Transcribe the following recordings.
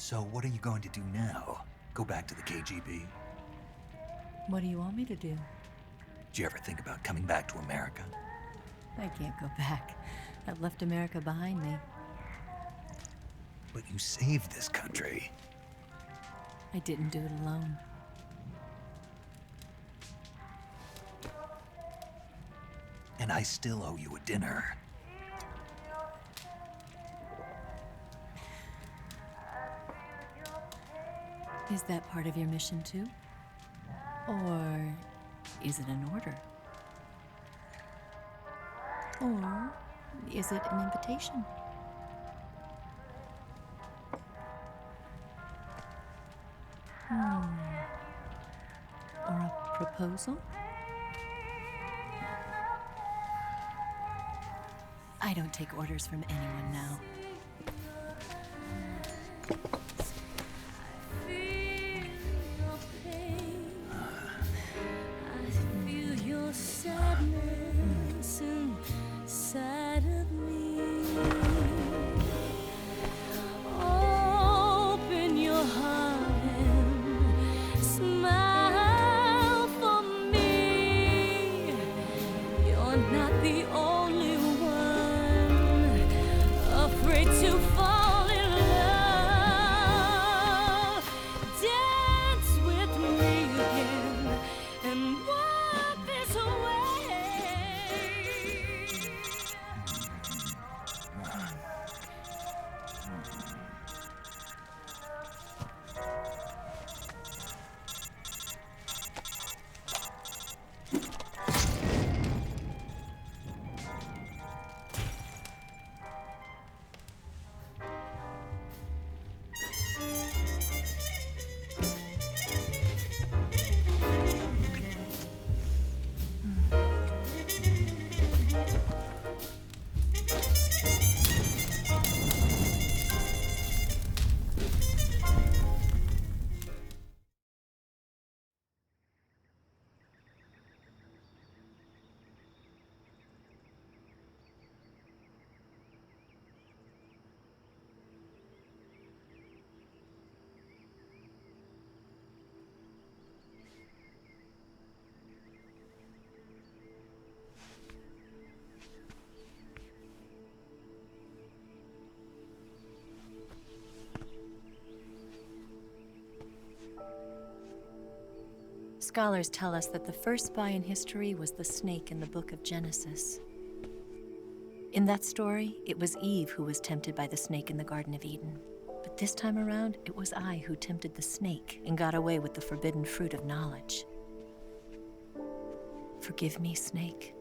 So what are you going to do now? Go back to the KGB? What do you want me to do? Did you ever think about coming back to America? I can't go back. I've left America behind me. But you saved this country. I didn't do it alone. And I still owe you a dinner. Is that part of your mission too? Or is it an order? Or is it an invitation? Or a proposal? I don't take orders from anyone now. Sadness inside of me. Open your heart and smile for me. You're not the only one afraid to fall in love. Dance with me again and walk this way. Scholars tell us that the first spy in history was the snake in the book of Genesis. In that story, it was Eve who was tempted by the snake in the Garden of Eden. But this time around, it was I who tempted the snake and got away with the forbidden fruit of knowledge. Forgive me, snake.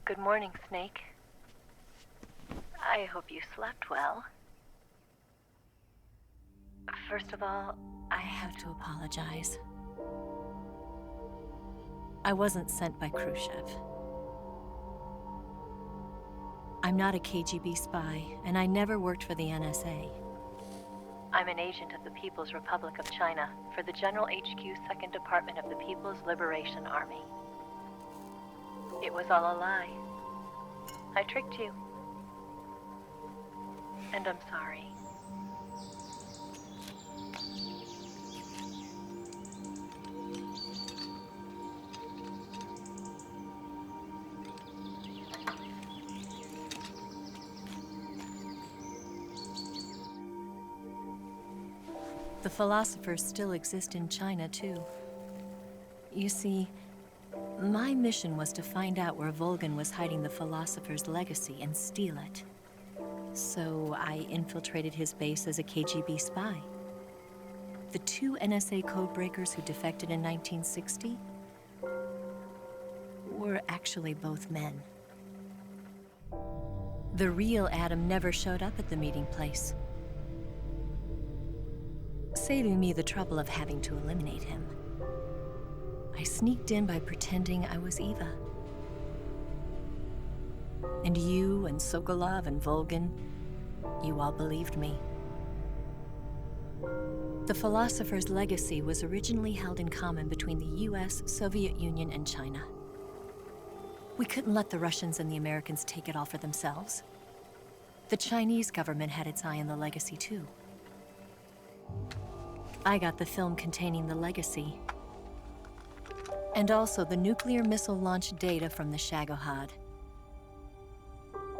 Good morning, Snake. I hope you slept well. First of all, I have to apologize. I wasn't sent by Khrushchev. I'm not a KGB spy, and I never worked for the NSA. I'm an agent of the People's Republic of China for the General HQ 2nd Department of the People's Liberation Army. It was all a lie. I tricked you. And I'm sorry. The philosophers still exist in China, too. You see, my mission was to find out where Volgan was hiding the philosopher's legacy and steal it. So I infiltrated his base as a KGB spy. The 2 NSA codebreakers who defected in 1960 were were actually both men. The real Adam never showed up at the meeting place, saving me the trouble of having to eliminate him. I sneaked in by pretending I was Eva. And you and Sokolov and Volgin, you all believed me. The philosopher's legacy was originally held in common between the US, Soviet Union, and China. We couldn't let the Russians and the Americans take it all for themselves. The Chinese government had its eye on the legacy too. I got the film containing the legacy, and also the nuclear missile launch data from the Shagohod.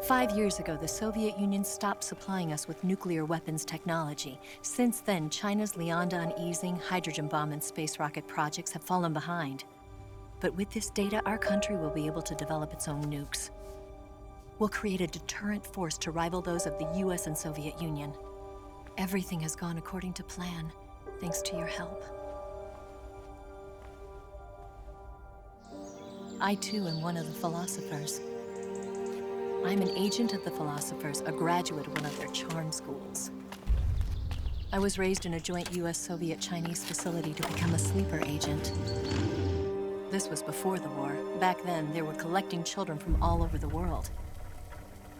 5 years ago, the Soviet Union stopped supplying us with nuclear weapons technology. Since then, China's Liaodong easing, hydrogen bomb, and space rocket projects have fallen behind. But with this data, our country will be able to develop its own nukes. We'll create a deterrent force to rival those of the US and Soviet Union. Everything has gone according to plan, thanks to your help. I too am one of the philosophers. I'm an agent of the philosophers, a graduate of one of their charm schools. I was raised in a joint US-Soviet-Chinese facility to become a sleeper agent. This was before the war. Back then, they were collecting children from all over the world.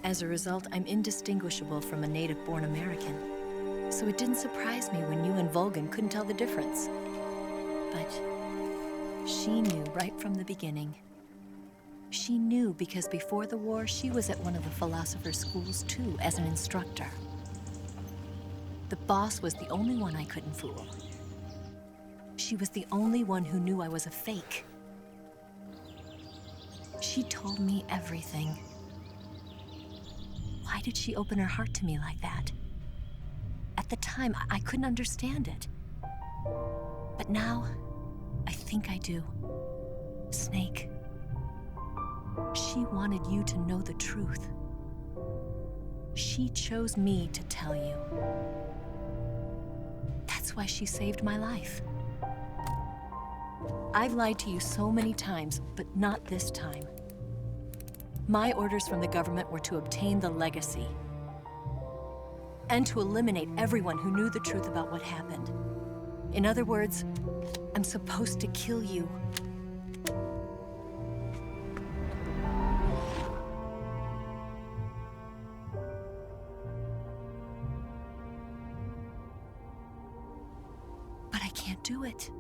As a result, I'm indistinguishable from a native-born American. So it didn't surprise me when you and Volgin couldn't tell the difference. But she knew right from the beginning. She knew because before the war, she was at one of the philosopher's schools too, as an instructor. The boss was the only one I couldn't fool. She was the only one who knew I was a fake. She told me everything. Why did she open her heart to me like that? At the time, I couldn't understand it. But now, I think I do. Snake. She wanted you to know the truth. She chose me to tell you. That's why she saved my life. I've lied to you so many times, but not this time. My orders from the government were to obtain the legacy and to eliminate everyone who knew the truth about what happened. In other words, I'm supposed to kill you. But I can't do it.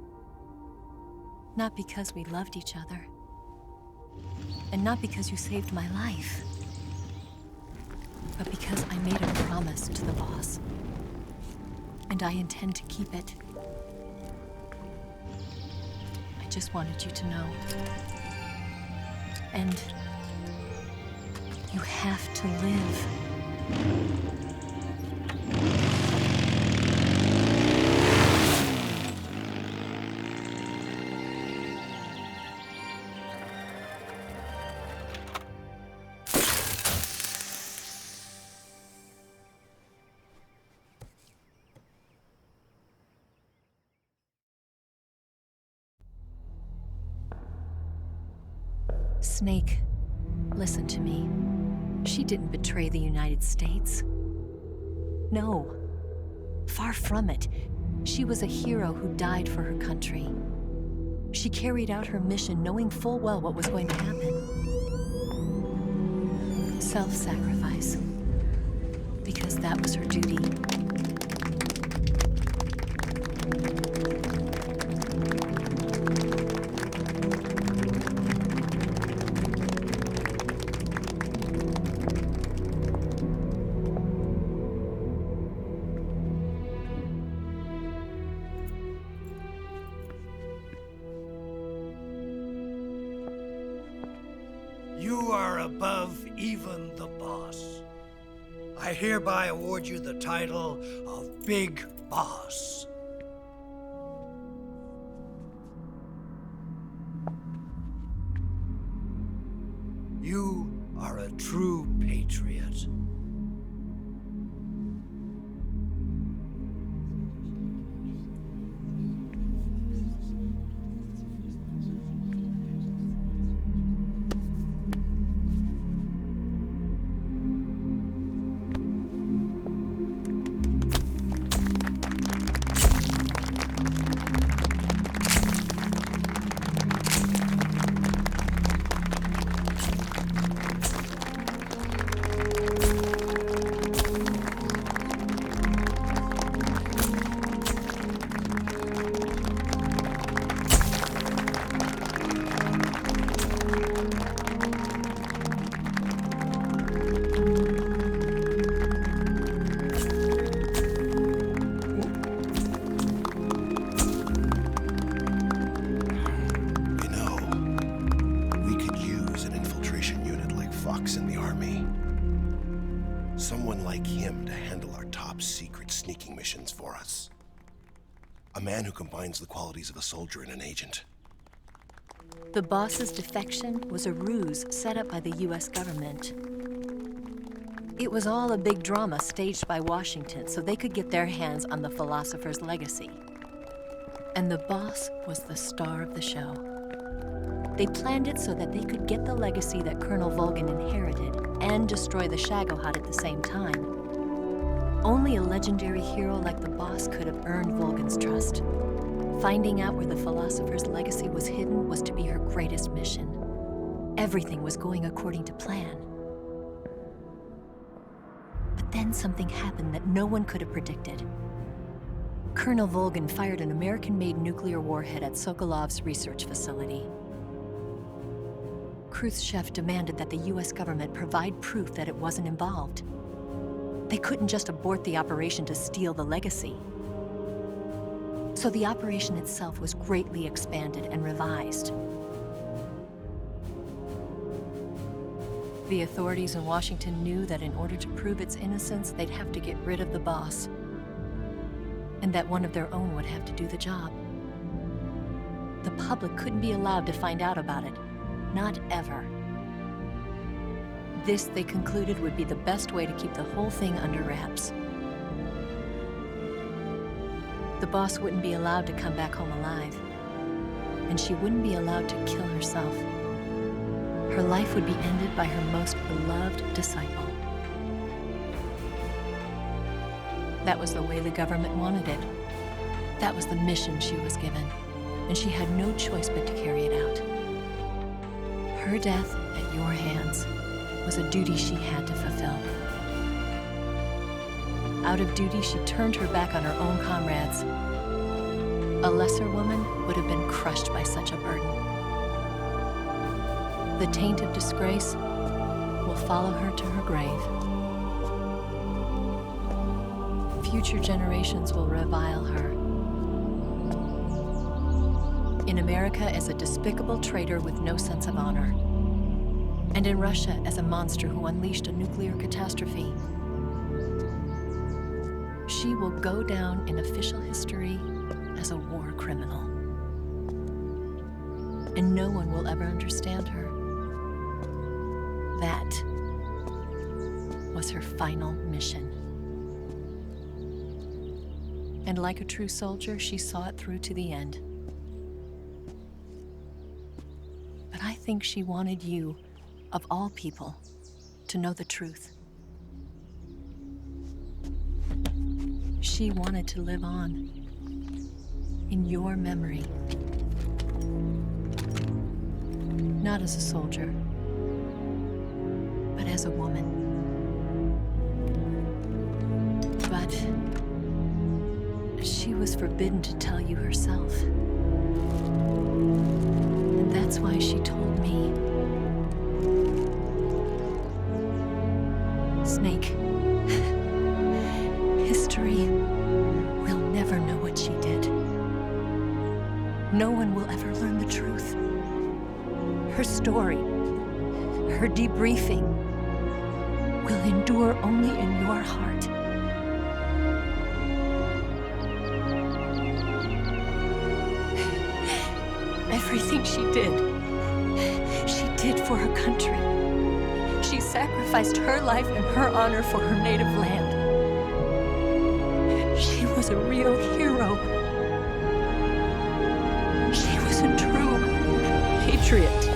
Not because we loved each other. And not because you saved my life. But because I made a promise to the boss. And I intend to keep it. I just wanted you to know. And you have to live. Snake, listen to me. She didn't betray the United States. No, far from it. She was a hero who died for her country. She carried out her mission knowing full well what was going to happen. Self-sacrifice. Because that was her duty. You are above even the boss. I hereby award you the title of Big Boss. You are a true patriot. place in the army. Someone like him to handle our top secret sneaking missions for us. A man who combines the qualities of a soldier and an agent. The boss's defection was a ruse set up by the US government. It was all a big drama staged by Washington so they could get their hands on the philosopher's legacy. And the boss was the star of the show. They planned it so that they could get the legacy that Colonel Volgin inherited and destroy the Shagohod at the same time. Only a legendary hero like the boss could have earned Volgin's trust. Finding out where the philosopher's legacy was hidden was to be her greatest mission. Everything was going according to plan. But then something happened that no one could have predicted. Colonel Volgin fired an American-made nuclear warhead at Sokolov's research facility. Khrushchev demanded that the US government provide proof that it wasn't involved. They couldn't just abort the operation to steal the legacy. So the operation itself was greatly expanded and revised. The authorities in Washington knew that in order to prove its innocence, they'd have to get rid of the boss, and that one of their own would have to do the job. The public couldn't be allowed to find out about it, not ever. This, they concluded, would be the best way to keep the whole thing under wraps. The boss wouldn't be allowed to come back home alive, and she wouldn't be allowed to kill herself. Her life would be ended by her most beloved disciple. That was the way the government wanted it. That was the mission she was given, and she had no choice but to carry it out. Her death at your hands was a duty she had to fulfill. Out of duty, she turned her back on her own comrades. A lesser woman would have been crushed by such a burden. The taint of disgrace will follow her to her grave. Future generations will revile her. In America as a despicable traitor with no sense of honor. And in Russia as a monster who unleashed a nuclear catastrophe. She will go down in official history as a war criminal. And no one will ever understand her. That was her final mission. And like a true soldier, she saw it through to the end. But I think she wanted you, of all people, to know the truth. She wanted to live on in your memory. Not as a soldier, but as a woman. But she was forbidden to tell you herself. And that's why she told me. Snake, history will never know what she did. No one will ever learn the truth. Her story, her debriefing, will endure only in your heart. Everything she did for her country. She sacrificed her life and her honor for her native land. She was a real hero. She was a true patriot.